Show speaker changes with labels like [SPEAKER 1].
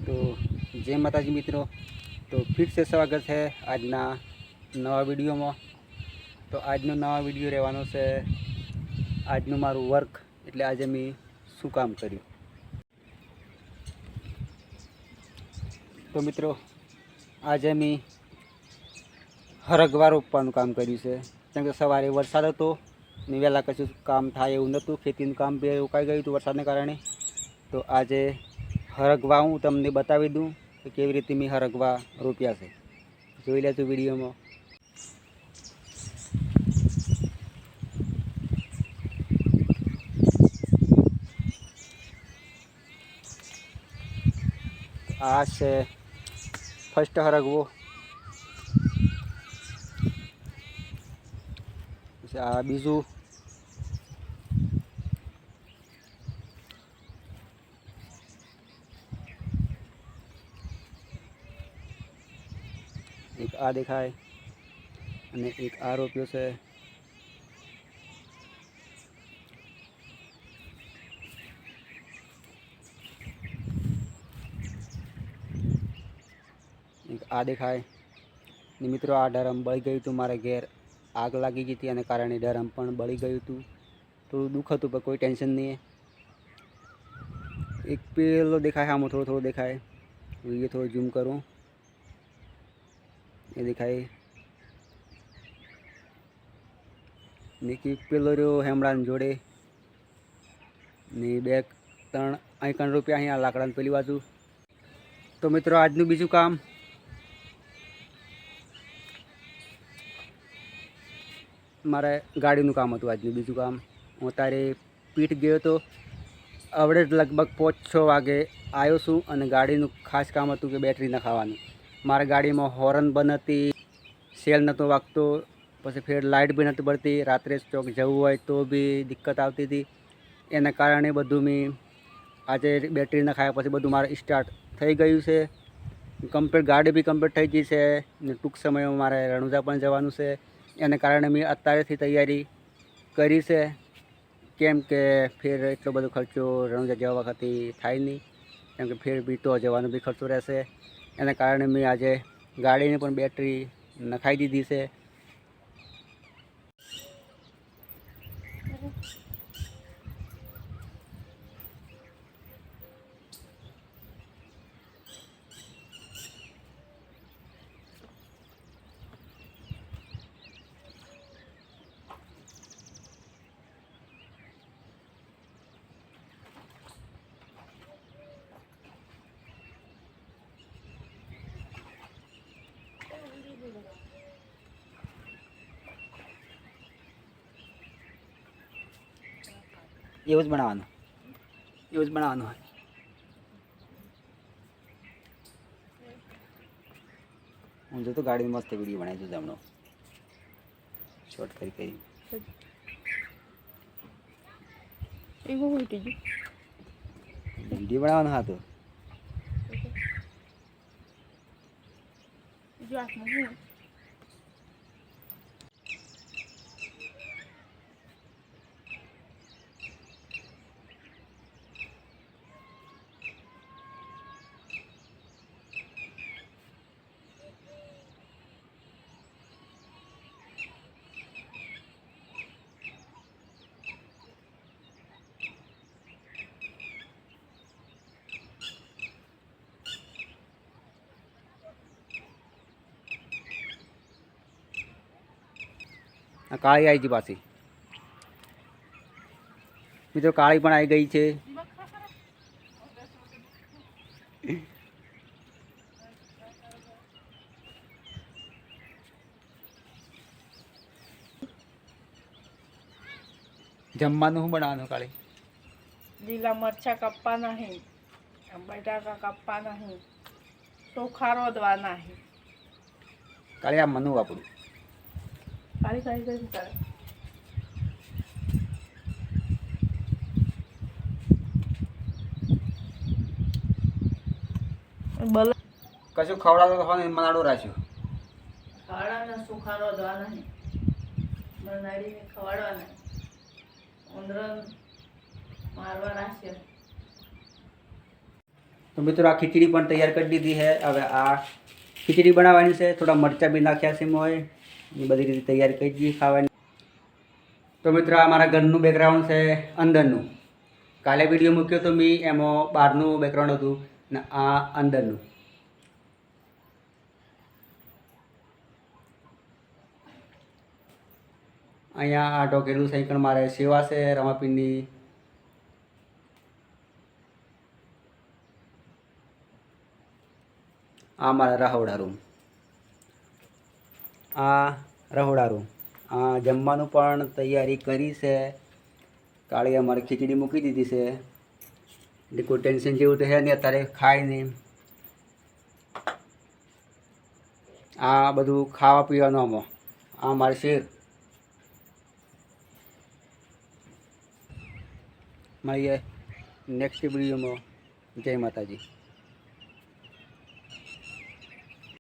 [SPEAKER 1] तो जय माताजी मित्रों। तो फिर से स्वागत है आजना नवा विडियो में। तो आजनो नवा विडियो रहेवानो से आजनु मारू वर्क एटले आज मैं शू काम कर्युं। तो मित्रों आज मैं हरगवा रोपवानुं काम कर्युं छे। केम के सवारे वरसाद हतो ने वहेला कशुं काम थाय एवुं नहोतुं, खेतीनुं काम बे रोकाई गयुं हतुं वरसादने कारणे। तो आज हरगवा हूँ तमने बतावी दूँ कि केवी रीते मैं हरगवा रोप्या छे। जोई लेजो विडियो में। आ छे फर्स्ट हरगवो। आ बीजू, एक आ देखाय अने एक आ रोप्यो छे। एक आ देखाय ने मित्रों आ डरम बळी गयुं हतुं। मारे घेर आग लागी गई थी, कारणे डरम पण बळी गयुं हतुं। थोड़ुं दुख हतुं पण कोई टेन्शन नहीं है। एक पेलो देखाय हामो थोड़ो थोड़ो देखाय, ये थोड़ो जूम करूँ, ये देखाय ने कि पेलो रह्यो हेमड़ाने जोड़े ने बे त्रण अहीं कण रूपिया अहीं लाकडाने पेली बाजू। तो मित्रों आजनुं बीजुं काम मारे गाड़ीनुं काम हतुं। आजनुं बीजुं काम हूँ अत्यारे पीठ गयो तो अवड़े लगभग 5-6 वागे आयो छूं अने गाड़ीनुं खास काम हतुं कि बेटरी नखावानुं। मारे गाड़ी में हॉर्न बंद हती, सेल नहोतो वागतो, पछी फेर लाइट भी नहोती बळती। रात्रे चौक जवुं होय तो भी दिक्कत आवती हती। एना कारणे बधुं मैं आजे बेटरी नखाया पछी बधुं मारे स्टार्ट थई गयुं छे। कम्प्लीट गाड़ी भी कम्प्लीट थई गई छे ने टूंक समय में मारे रणुजा पण जवानुं छे। एना कारणे मैं अत्यारेथी तैयारी करी छे। केम के फिर एटलो बधो खर्चो रणुजा जवा वखते थाय नहीं, केम के फिर भी तो जवानो भी खर्चो रहेशे। एना कारणे मैं आजे गाड़ीने पण बेटरी नखाई दीधी छे। एवुं ज बनाववानुं, एवुं ज बनाववानुं होय। हूँ जो तो गाड़ी में मस्त वीडियो बनाई जो जमनो शॉर्ट करी वीडियो बनाववानुं हा तो काળી आई जी पासी मित्रों काળી पण आई गई है। जमवानुं शुं बनाववानुं काળી?
[SPEAKER 2] લીલા મરચા કાપવાના છે, બટાકા કાપવાના છે, ચોખા રોદવાના છે।
[SPEAKER 1] काળી आ मनु वापरू
[SPEAKER 2] કાળી કાળી કરી કરે બલ
[SPEAKER 1] कशुं खवડાवतो तो होने मनाडो राख्यो।
[SPEAKER 2] ખાડાના ચોખા રોદવાના છે, બનાડીને ખવાડવાના, ઉંદરન મારવા રાખ્યો।
[SPEAKER 1] તો મિત્રો આ ખીચડી પણ તૈયાર કરી દીધી છે. હવે આ ખીચડી બનાવવાની છે. થોડા મરચાં બી નાખ્યા છે મોય એ બધી રીતે તૈયાર કરી દીધી ખાવાની. તો મિત્રો આ મારા ઘરનું બેકગ્રાઉન્ડ છે અંદરનું. કાલે વિડીયો મૂક્યો તો મેં એમાં બહારનું બેકગ્રાઉન્ડ હતું ને આ અંદરનું. અહીંયા આ ઢોકેલું સાયકલ મારે સેવા છે રમાપીરની. આ મારા રહોડા રૂમ. આ રહોડા રૂમ. આ જમવાનું પણ તૈયારી કરી છે. કાળી અમારે ખીચડી મૂકી દીધી છે એટલે કોઈ ટેન્શન જેવું તો છે નહીં, અત્યારે ખાય નહીં. આ બધું ખાવા પીવાનું આમાં. આ મારે શેર. મળીએ નેક્સ્ટ વિડીયોમાં. જય માતાજી.